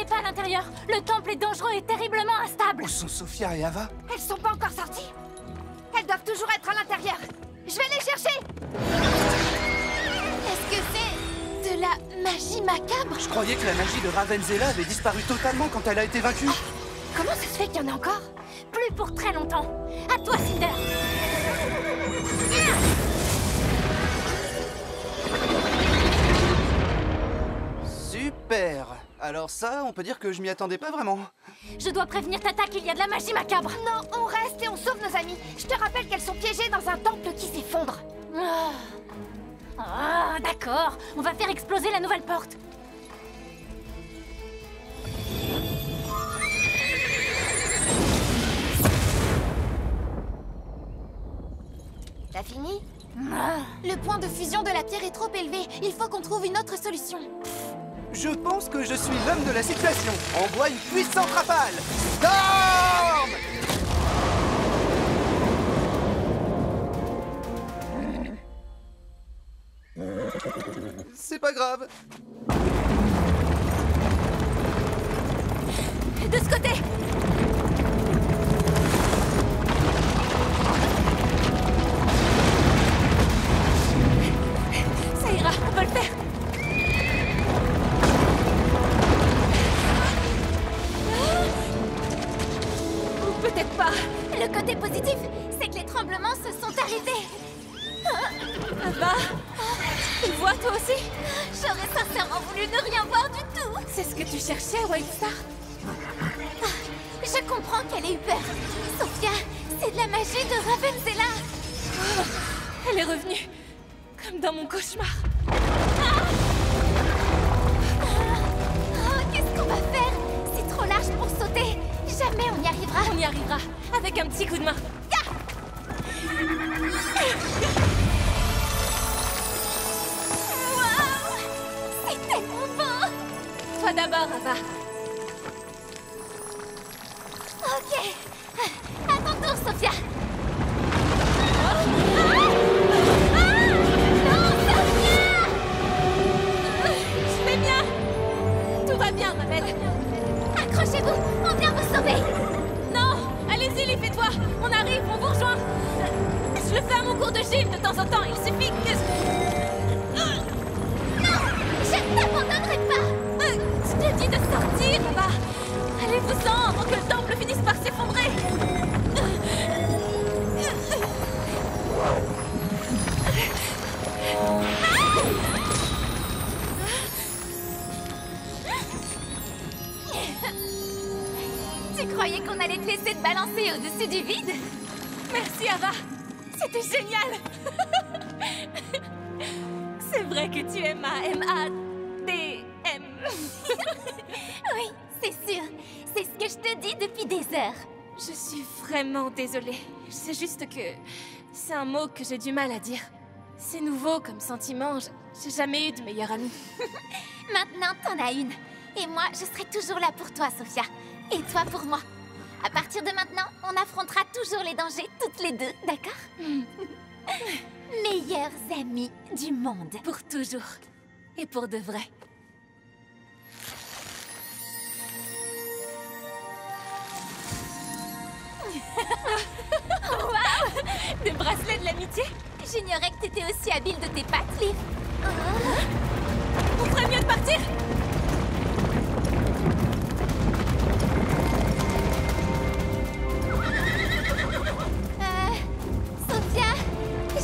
n'allez pas à l'intérieur. Le temple est dangereux et terriblement instable. Où sont Sophia et Ava? Elles sont pas encore sorties. Elles doivent toujours être à l'intérieur. Je vais les chercher. Est-ce que c'est de la magie macabre? Je croyais que la magie de Ravenzela avait disparu totalement quand elle a été vaincue. Comment ça se fait qu'il y en a encore? Plus pour très longtemps. À toi, Cinder. Super. Alors ça, on peut dire que je m'y attendais pas vraiment. Je dois prévenir Tata qu'il y a de la magie macabre. Non, on reste et on sauve nos amis. Je te rappelle qu'elles sont piégées dans un temple qui s'effondre. D'accord. On va faire exploser la nouvelle porte. T'as fini? Le point de fusion de la pierre est trop élevé. Il faut qu'on trouve une autre solution. Je pense que je suis l'homme de la situation. Envoie une puissante rafale. Storm! C'est pas grave. De ce côté. Ça ira, on peut le faire. Ou peut-être pas. Le côté positif, c'est que les tremblements se sont arrêtés. Ava, tu le vois toi aussi? J'aurais sincèrement voulu ne rien voir du tout. C'est ce que tu cherchais, Wildstar? Je comprends qu'elle ait eu peur. Sophia, c'est de la magie de Ravenzela. Elle est revenue, comme dans mon cauchemar. Qu'est-ce qu'on va faire? C'est trop large pour sauter. Jamais on y arrivera. On y arrivera, avec un petit coup de main. Waouh! C'est tellement beau! Toi d'abord, Ava. Ok. À ton tour, Sophia. Non, Sophia! Je vais bien. Tout va bien, Ravel. Accrochez-vous, on vient vous sauver. Non, allez-y, les fais-toi. On arrive, on vous rejoint. Je le fais à mon cours de gym de temps en temps. Il suffit que Non, je ne t'abandonnerai pas. Je te dis de sortir, Ava. Allez-vous-en avant que le temple finisse par s'effondrer. Tu croyais qu'on allait te laisser te balancer au-dessus du vide? Merci, Ava. C'était génial. C'est vrai que tu es ma M-A-D-M. Oui, c'est sûr. C'est ce que je te dis depuis des heures. Je suis vraiment désolée. C'est juste que c'est un mot que j'ai du mal à dire. C'est nouveau comme sentiment. J'ai jamais eu de meilleure amie. Maintenant, t'en as une. Et moi, je serai toujours là pour toi, Sophia. Et toi pour moi. À partir de maintenant, on affrontera toujours les dangers, toutes les deux, d'accord? Meilleures amies du monde. Pour toujours. Et pour de vrai. Waouh! Des bracelets de l'amitié? J'ignorais que t'étais aussi habile de tes pattes, Liv. On ferait mieux de partir? Sophia,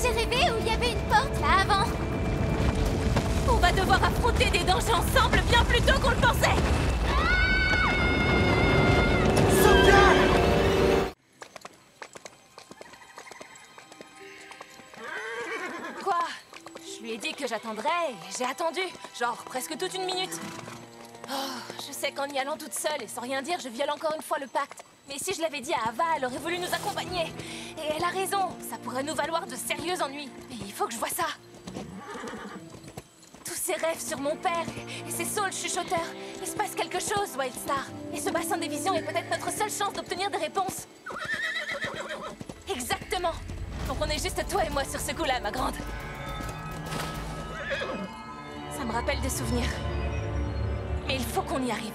j'ai rêvé où il y avait une porte là avant. On va devoir affronter des dangers ensemble bien plus tôt qu'on le pensait. Sophia! Quoi? Je lui ai dit que j'attendrais et j'ai attendu, genre presque toute une minute. Oh, je sais qu'en y allant toute seule et sans rien dire, je viole encore une fois le pacte. Mais si je l'avais dit à Ava, elle aurait voulu nous accompagner. Et elle a raison, ça pourrait nous valoir de sérieux ennuis. Mais il faut que je voie ça. Tous ces rêves sur mon père et ces saules chuchoteurs. Il se passe quelque chose, Wildstar. Et ce bassin des visions est peut-être notre seule chance d'obtenir des réponses. Exactement. Donc on est juste toi et moi sur ce coup-là, ma grande. Ça me rappelle des souvenirs. Mais il faut qu'on y arrive.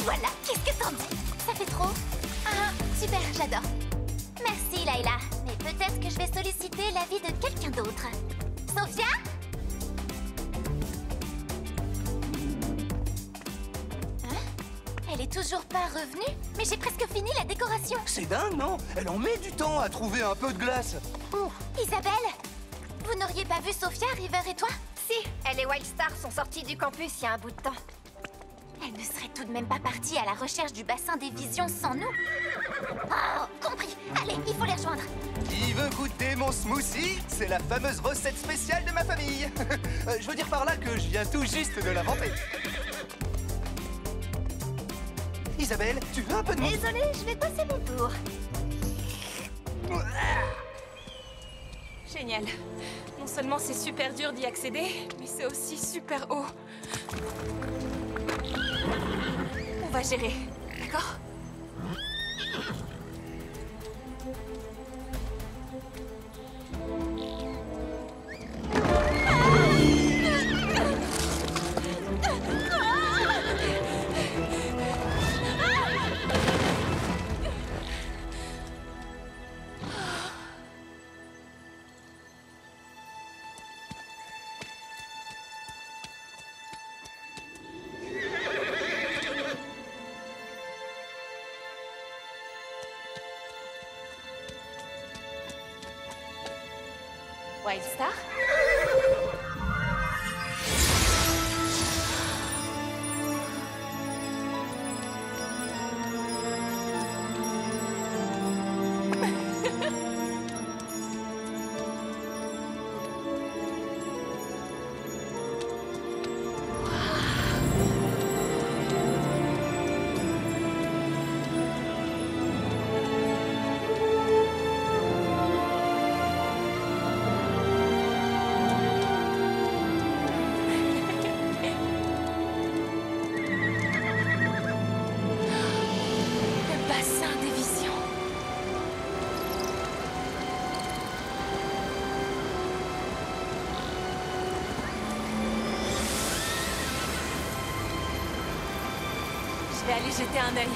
Voilà, qu'est-ce que t'en dis? Ça fait trop? Ah, super, j'adore. Merci, Layla. Mais peut-être que je vais solliciter l'avis de quelqu'un d'autre. Sophia? Hein? Elle est toujours pas revenue? Mais j'ai presque fini la décoration. C'est dingue, non? Elle en met du temps à trouver un peu de glace. Isabelle? Vous n'auriez pas vu Sophia, River et toi? Si, elle et Wildstar sont sortis du campus il y a un bout de temps. Elle ne serait tout de même pas partie à la recherche du bassin des visions sans nous. Oh, compris. Allez, il faut les rejoindre. Qui veut goûter mon smoothie? C'est la fameuse recette spéciale de ma famille. Je veux dire par là que je viens tout juste de l'inventer. Isabelle, tu veux un peu de... Désolée, je vais passer mon tour. Génial. Non seulement c'est super dur d'y accéder, mais c'est aussi super haut. On va gérer, d'accord? Wildstar? Je vais aller jeter un œil.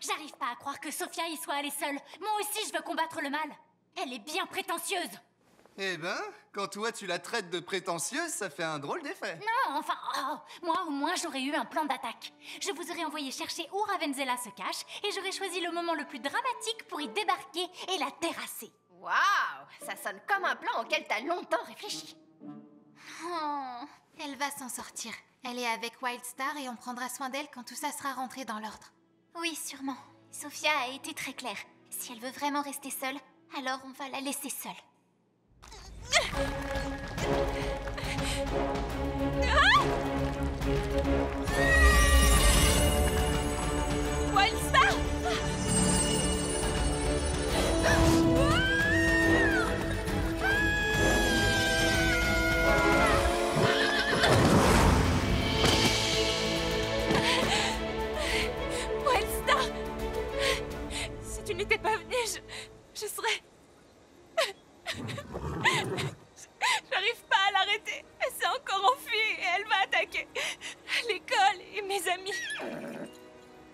J'arrive pas à croire que Sophia y soit allée seule. Moi aussi, je veux combattre le mal. Elle est bien prétentieuse. Eh ben, quand toi tu la traites de prétentieuse, ça fait un drôle d'effet. Non, enfin, moi au moins j'aurais eu un plan d'attaque. Je vous aurais envoyé chercher où Ravenzela se cache et j'aurais choisi le moment le plus dramatique pour y débarquer et la terrasser. Waouh, ça sonne comme un plan auquel t'as longtemps réfléchi. Oh, elle va s'en sortir. Elle est avec Wildstar et on prendra soin d'elle quand tout ça sera rentré dans l'ordre. Oui, sûrement. Sophia a été très claire. Si elle veut vraiment rester seule, alors on va la laisser seule. Wildstar! Wildstar! Si tu n'étais pas venue, je serais... J'arrive pas à l'arrêter. Elle s'est encore enfuie et elle va attaquer l'école et mes amis.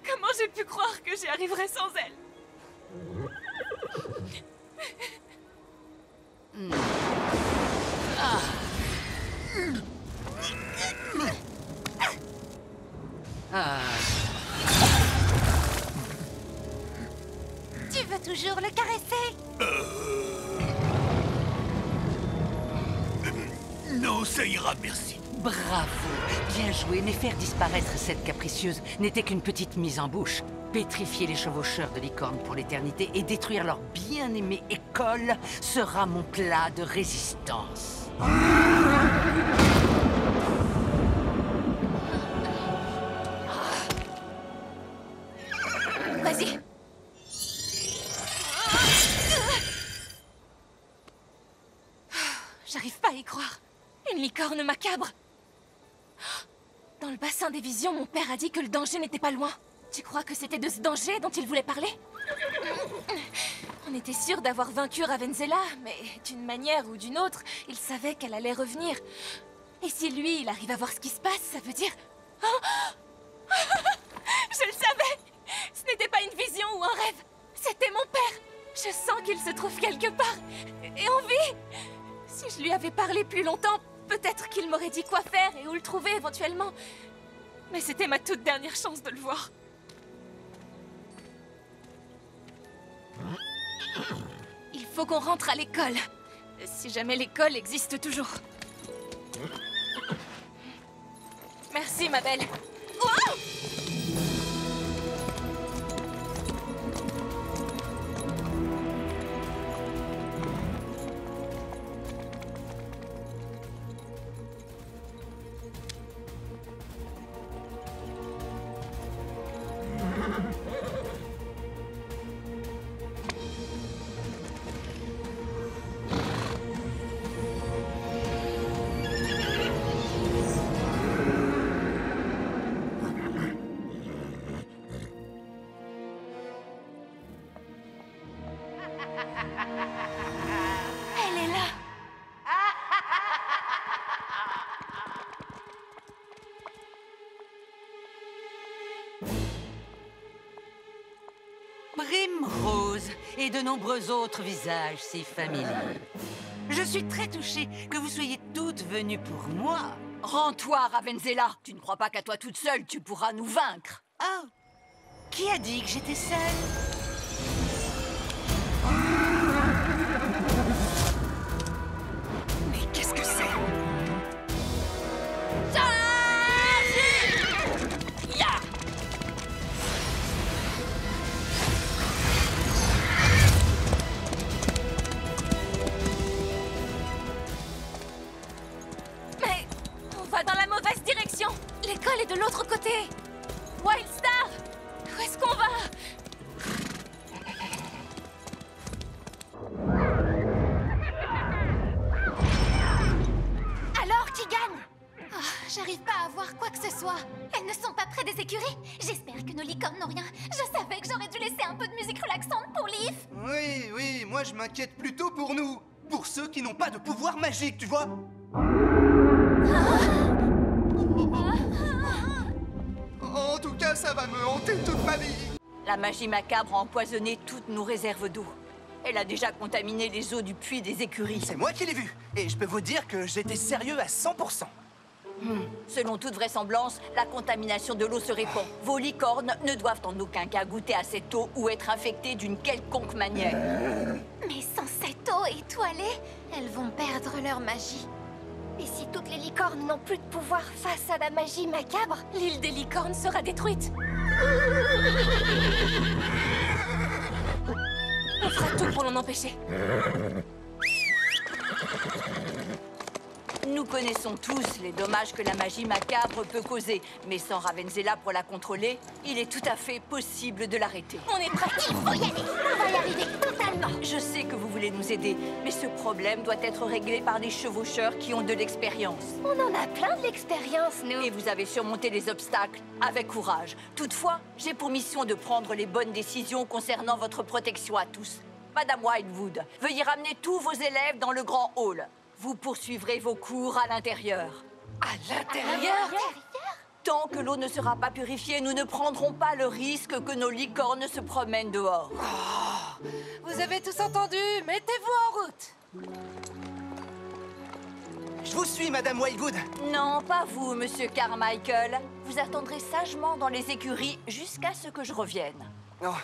Comment j'ai pu croire que j'y arriverais sans elle? Tu veux toujours le caresser? Non, ça ira, merci. Bravo, bien joué, mais faire disparaître cette capricieuse n'était qu'une petite mise en bouche. Pétrifier les chevaucheurs de licorne pour l'éternité et détruire leur bien-aimée école sera mon plat de résistance. Vas-y. J'arrive pas à y croire. Une licorne macabre. Dans le bassin des visions, mon père a dit que le danger n'était pas loin. Tu crois que c'était de ce danger dont il voulait parler? On était sûr d'avoir vaincu Ravensela, mais d'une manière ou d'une autre, il savait qu'elle allait revenir. Et si lui, il arrive à voir ce qui se passe, ça veut dire... Oh je le savais! Ce n'était pas une vision ou un rêve. C'était mon père. Je sens qu'il se trouve quelque part. Et en vie. Si je lui avais parlé plus longtemps, peut-être qu'il m'aurait dit quoi faire et où le trouver éventuellement. Mais c'était ma toute dernière chance de le voir. Il faut qu'on rentre à l'école. Si jamais l'école existe toujours. Merci, ma belle. Wow! Elle est là. Primrose et de nombreux autres visages si familiers. Je suis très touchée que vous soyez toutes venues pour moi. Rends-toi, Ravensela. Tu ne crois pas qu'à toi toute seule, tu pourras nous vaincre. Oh, qui a dit que j'étais seule? Mais qu'est-ce que c'est? Mais on va dans la mauvaise direction. L'école est de l'autre côté. Wildstar, où est-ce qu'on va? Alors, qui gagne? Oh, j'arrive pas à voir quoi que ce soit. Elles ne sont pas près des écuries. J'espère que nos licornes n'ont rien. Je savais que j'aurais dû laisser un peu de musique relaxante pour Leaf. Oui, oui, moi je m'inquiète plutôt pour nous. Pour ceux qui n'ont pas de pouvoir magique, tu vois. En tout cas, ça va me hanter toute ma vie. La magie macabre a empoisonné toutes nos réserves d'eau. Elle a déjà contaminé les eaux du puits des écuries. C'est moi qui l'ai vu. Et je peux vous dire que j'étais sérieux à 100%. Selon toute vraisemblance, la contamination de l'eau se répand. Vos licornes ne doivent en aucun cas goûter à cette eau ou être infectées d'une quelconque manière. Mais sans cette eau étoilée, elles vont perdre leur magie. Et si toutes les licornes n'ont plus de pouvoir face à la magie macabre, L'île des licornes sera détruite. On fera tout pour l'en empêcher. Nous connaissons tous les dommages que la magie macabre peut causer, mais sans Ravensela pour la contrôler, il est tout à fait possible de l'arrêter. On est prêts. il faut y aller. On va y arriver totalement. Je sais que vous voulez nous aider, mais ce problème doit être réglé par des chevaucheurs qui ont de l'expérience. On en a plein de l'expérience, nous. Et vous avez surmonté les obstacles avec courage. Toutefois, j'ai pour mission de prendre les bonnes décisions concernant votre protection à tous. Madame Wildwood, veuillez ramener tous vos élèves dans le grand hall. Vous poursuivrez vos cours à l'intérieur. À l'intérieur? Tant que l'eau ne sera pas purifiée, nous ne prendrons pas le risque que nos licornes se promènent dehors. vous avez tous entendu, mettez-vous en route. Je vous suis, Madame Wildwood. Non, pas vous, Monsieur Carmichael. Vous attendrez sagement dans les écuries jusqu'à ce que je revienne. Oh,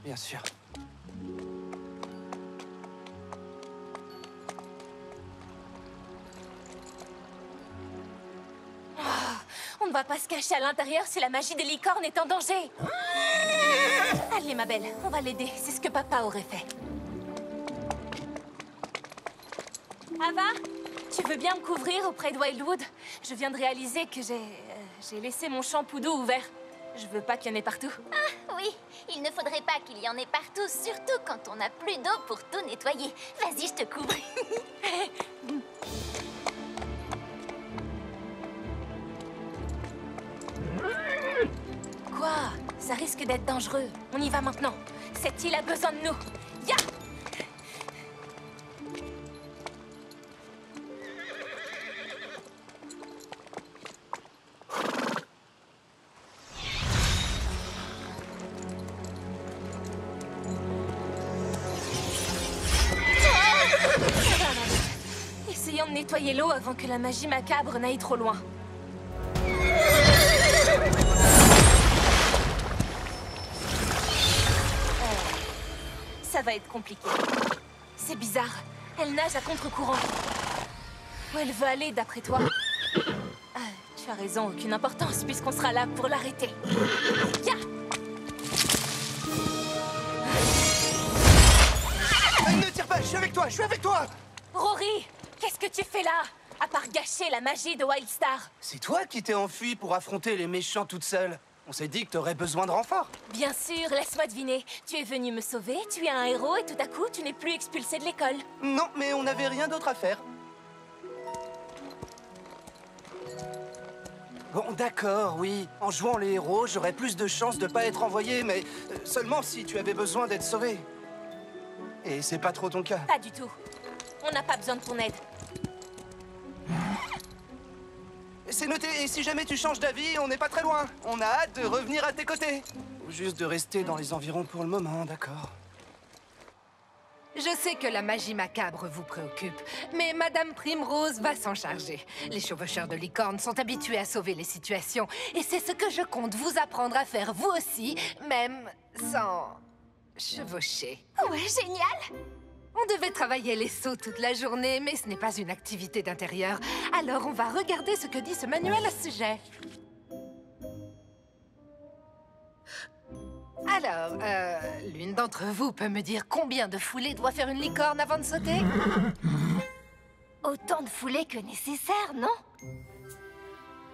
bien sûr. On ne va pas se cacher à l'intérieur si la magie des licornes est en danger. Allez, ma belle, on va l'aider. C'est ce que papa aurait fait. Ava, tu veux bien me couvrir auprès de Wildwood? Je viens de réaliser que j'ai laissé mon shampoo d'eau ouvert. Je veux pas qu'il y en ait partout. Ah, oui, il ne faudrait pas qu'il y en ait partout, surtout quand on n'a plus d'eau pour tout nettoyer. Vas-y, je te couvre. Quoi? Ça risque d'être dangereux. On y va maintenant. Cette île a besoin de nous. Ya! Essayons de nettoyer l'eau avant que la magie macabre n'aille trop loin. Ça va être compliqué. C'est bizarre. Elle nage à contre-courant. Où elle veut aller, d'après toi? Tu as raison, aucune importance, puisqu'on sera là pour l'arrêter. Ya! Ne tire pas, je suis avec toi, je suis avec toi! Rory, qu'est-ce que tu fais là? À part gâcher la magie de Wildstar. C'est toi qui t'es enfui pour affronter les méchants toute seule. On s'est dit que t'aurais besoin de renfort. Bien sûr, laisse-moi deviner. Tu es venu me sauver, tu es un héros et tout à coup, tu n'es plus expulsé de l'école. Non, mais on n'avait rien d'autre à faire. Bon, d'accord, oui. En jouant les héros, j'aurais plus de chances de pas être envoyé, mais seulement si tu avais besoin d'être sauvé. Et c'est pas trop ton cas. Pas du tout. On n'a pas besoin de ton aide. C'est noté, et si jamais tu changes d'avis, on n'est pas très loin. On a hâte de revenir à tes côtés. Ou juste de rester dans les environs pour le moment, d'accord? Je sais que la magie macabre vous préoccupe, mais Madame Primrose va s'en charger. Les chevaucheurs de licorne sont habitués à sauver les situations, et c'est ce que je compte vous apprendre à faire vous aussi, même sans chevaucher. Ouais, génial! On devait travailler les sauts toute la journée, mais ce n'est pas une activité d'intérieur. Alors on va regarder ce que dit ce manuel à ce sujet. Alors, l'une d'entre vous peut me dire combien de foulées doit faire une licorne avant de sauter? Autant de foulées que nécessaire, non?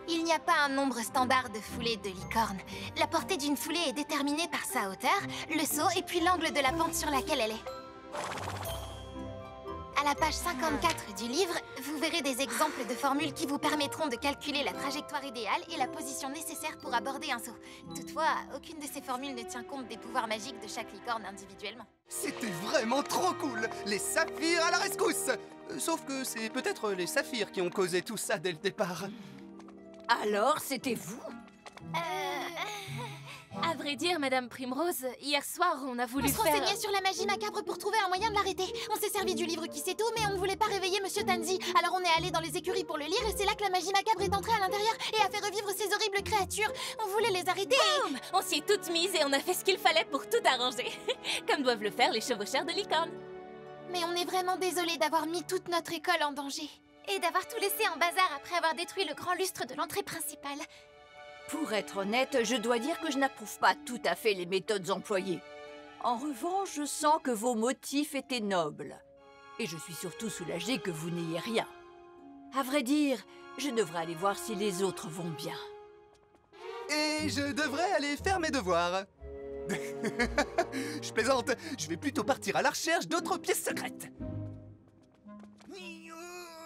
Il n'y a pas un nombre standard de foulées de licorne. La portée d'une foulée est déterminée par sa hauteur, le saut et puis l'angle de la pente sur laquelle elle est. À la page 54 du livre, vous verrez des exemples de formules qui vous permettront de calculer la trajectoire idéale et la position nécessaire pour aborder un saut. Toutefois, aucune de ces formules ne tient compte des pouvoirs magiques de chaque licorne individuellement. C'était vraiment trop cool! Les saphirs à la rescousse! Sauf que c'est peut-être les saphirs qui ont causé tout ça dès le départ. Alors, c'était vous? À vrai dire, Madame Primrose, hier soir, on a voulu On se faire... renseignait sur la magie macabre pour trouver un moyen de l'arrêter. On s'est servi du livre qui sait tout, mais on ne voulait pas réveiller Monsieur Tanzi. Alors on est allé dans les écuries pour le lire, et c'est là que la magie macabre est entrée à l'intérieur et a fait revivre ces horribles créatures. On voulait les arrêter et... Boum! On s'y est toutes mises et on a fait ce qu'il fallait pour tout arranger. Comme doivent le faire les chevaucheurs de licorne. Mais on est vraiment désolé d'avoir mis toute notre école en danger. Et d'avoir tout laissé en bazar après avoir détruit le grand lustre de l'entrée principale. Pour être honnête, je dois dire que je n'approuve pas tout à fait les méthodes employées. En revanche, je sens que vos motifs étaient nobles. Et je suis surtout soulagée que vous n'ayez rien. À vrai dire, je devrais aller voir si les autres vont bien. Et je devrais aller faire mes devoirs. Je plaisante, je vais plutôt partir à la recherche d'autres pièces secrètes.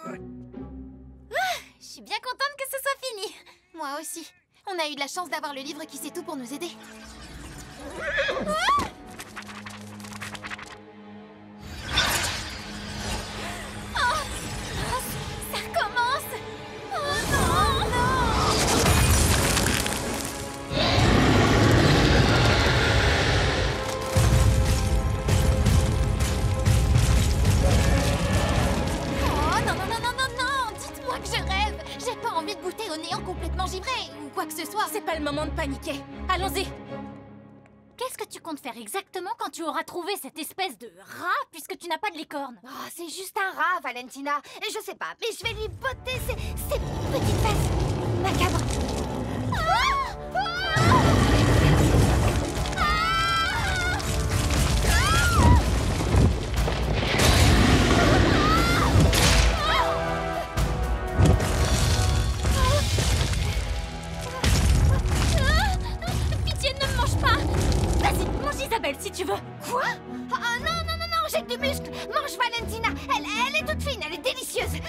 Je suis bien contente que ce soit fini. Moi aussi. On a eu de la chance d'avoir le livre qui sait tout pour nous aider. Ah! Oh, ça recommence! Oh non, non! pas le moment de paniquer. Allons-y. Qu'est-ce que tu comptes faire exactement quand tu auras trouvé cette espèce de rat puisque tu n'as pas de licorne? Oh, c'est juste un rat, Valentina. Et je sais pas, mais je vais lui botter ses petites fesses. Macabre. Pitié, ne me mange pas. Vas-y, mange Isabelle si tu veux. Quoi? Ah non, non, non, non, j'ai du muscle. Mange Valentina. Elle est toute fine, elle est délicieuse.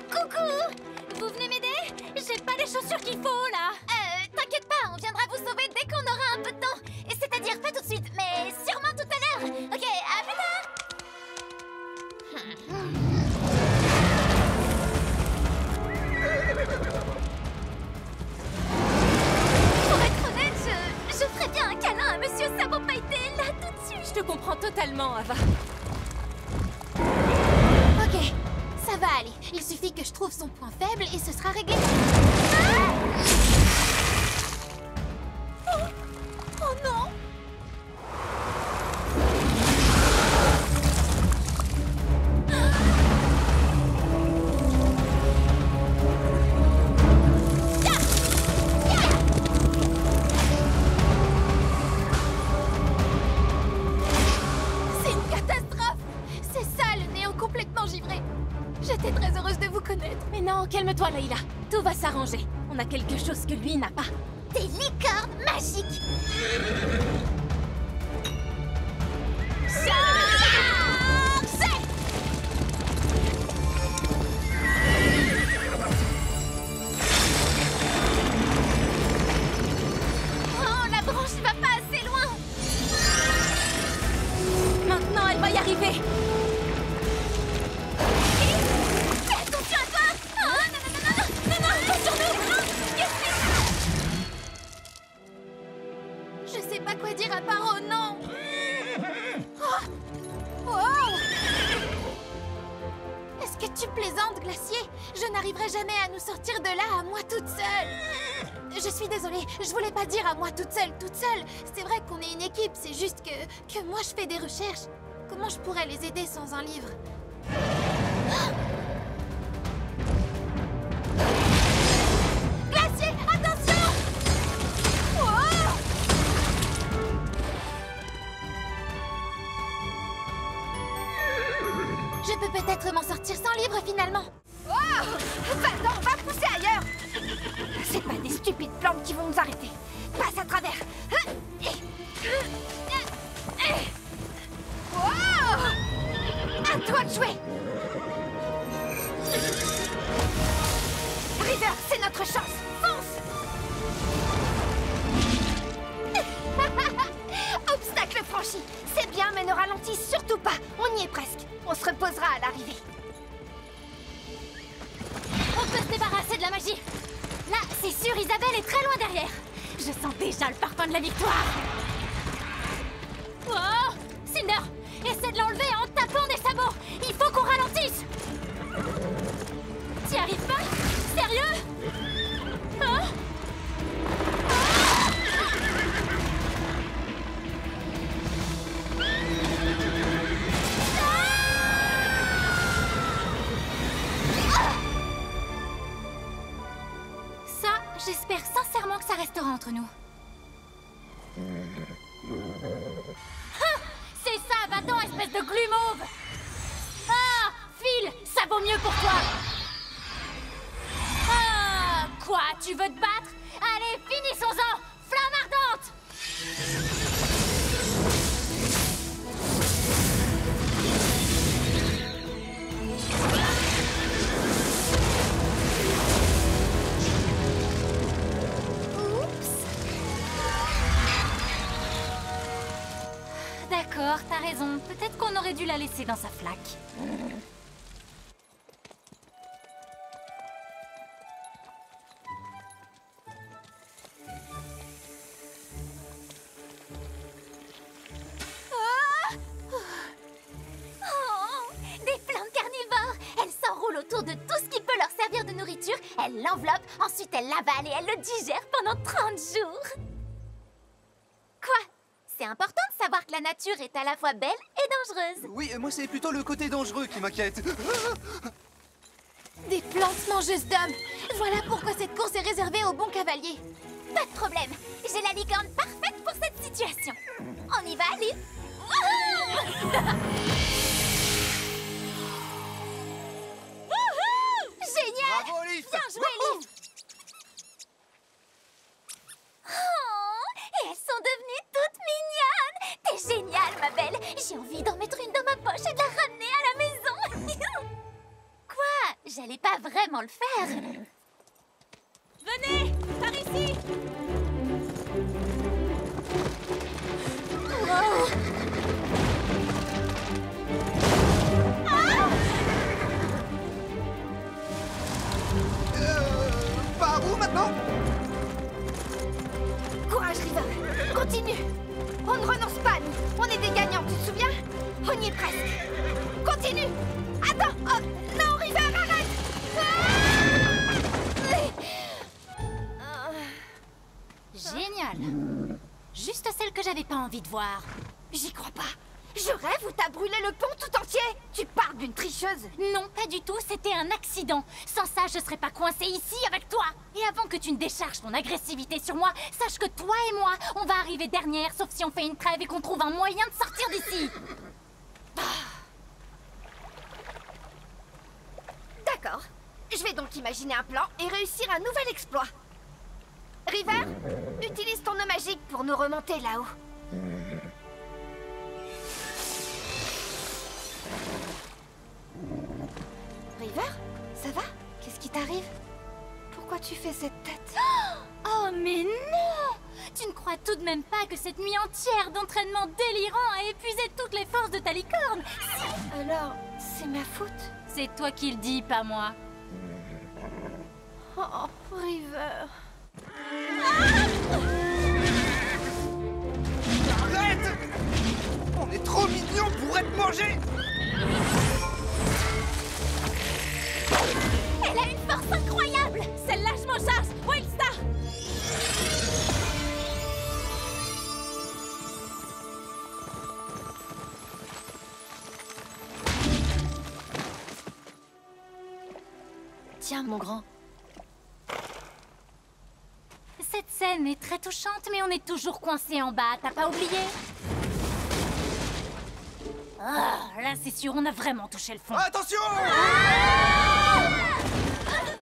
Coucou! Vous venez m'aider? J'ai pas les chaussures qu'il faut, là. T'inquiète pas, on viendra vous sauver dès qu'on aura un peu de temps. Et c'est-à-dire pas tout de suite, mais sûrement tout à l'heure. Ok, à plus tard. Pour être honnête, je ferais bien un câlin à Monsieur Sabot Pailleté, là, tout de suite. Je te comprends totalement, Ava. Ok, ça va aller. Il suffit que je trouve son point faible et ce sera réglé. Oh non! C'est une catastrophe! C'est ça, le néant complètement givré. J'étais très heureuse de vous connaître. Mais non, calme-toi, Layla. Tout va s'arranger. On a quelque chose que lui n'a pas. Des licornes magiques! Oh, la branche va pas assez loin! Maintenant, elle va y arriver. Fais attention à toi! Oh, non, non, non, non, non, non, pas sur nous! Non, je sais pas quoi dire à part oh non! Oh. Oh. Est-ce que tu plaisantes, Glacier? Je n'arriverai jamais à nous sortir de là à moi toute seule! Je suis désolée, je voulais pas dire à moi toute seule, toute seule! C'est vrai qu'on est une équipe, c'est juste que moi je fais des recherches. Comment je pourrais les aider sans un livre? Glacier, attention! Oh. Je peux peut-être m'en sortir sans livre finalement. Oh, va-t'en, va pousser ailleurs. C'est pas des stupides plantes qui vont nous arrêter. Passe à travers. Oh, à toi de jouer. River, c'est notre chance. Fonce. Obstacle franchi. C'est bien, mais ne ralentis surtout pas. On y est presque. On se reposera à l'arrivée. On peut se débarrasser de la magie. Là, c'est sûr, Isabelle est très loin derrière. Je sens déjà le parfum de la victoire. Oh, Cinder, essaie de l'enlever en tapant des sabots. Il faut qu'on ralentisse. T'y arrives pas? Sérieux? Hein? Ça, j'espère sincèrement que ça restera entre nous. Ah, c'est ça, va-t'en, espèce de glu mauve! Ah, Phil, ça vaut mieux pour toi! Ah, quoi, tu veux te battre? Allez, finissons-en! Flamme ardente! D'accord, t'as raison. Peut-être qu'on aurait dû la laisser dans sa flaque. Des plantes carnivores! Elles s'enroulent autour de tout ce qui peut leur servir de nourriture, elles l'enveloppent, ensuite elles l'avalent et elles le digèrent pendant 30 jours. Quoi? C'est important de savoir que la nature est à la fois belle et dangereuse. Oui, moi c'est plutôt le côté dangereux qui m'inquiète. Des plantes mangeuses d'hommes! Voilà pourquoi cette course est réservée aux bons cavaliers. Pas de problème, j'ai la licorne parfaite pour cette situation. On y va, Liv? Génial! Bravo, Liv! Bien joué, Liv! Oh, et elles sont devenues toutes mignonnes! T'es géniale, ma belle! J'ai envie d'en mettre une dans ma poche et de la ramener à la maison! Quoi? J'allais pas vraiment le faire! Venez, par ici. Wow. Par où maintenant? Courage, River! Continue! On ne renonce pas, nous! On est des gagnants, tu te souviens? On y est presque! Continue! Attends! Oh, non, River, arrête! Génial. Juste celle que j'avais pas envie de voir. J'y crois pas! Je rêve ou t'as brûlé le pont tout entier? Tu parles d'une tricheuse! Non, pas du tout, c'était un accident. Sans ça, je serais pas coincée ici avec toi. Et avant que tu ne décharges ton agressivité sur moi, sache que toi et moi, on va arriver dernière, sauf si on fait une trêve et qu'on trouve un moyen de sortir d'ici. D'accord. Je vais donc imaginer un plan et réussir un nouvel exploit. River, utilise ton eau magique pour nous remonter là-haut. River, ça va? Qu'est-ce qui t'arrive? Pourquoi tu fais cette tête? Oh mais non! Tu ne crois tout de même pas que cette nuit entière d'entraînement délirant a épuisé toutes les forces de ta licorne? Alors, c'est ma faute? C'est toi qui le dis, pas moi. Oh, River... Arrête! On est trop mignons pour être mangés! Elle a une force incroyable! Celle-là, je m'en charge! Wildstar! Tiens, mon grand. Cette scène est très touchante, mais on est toujours coincé en bas, t'as pas oublié? Ah, là c'est sûr, on a vraiment touché le fond. Attention! Ah!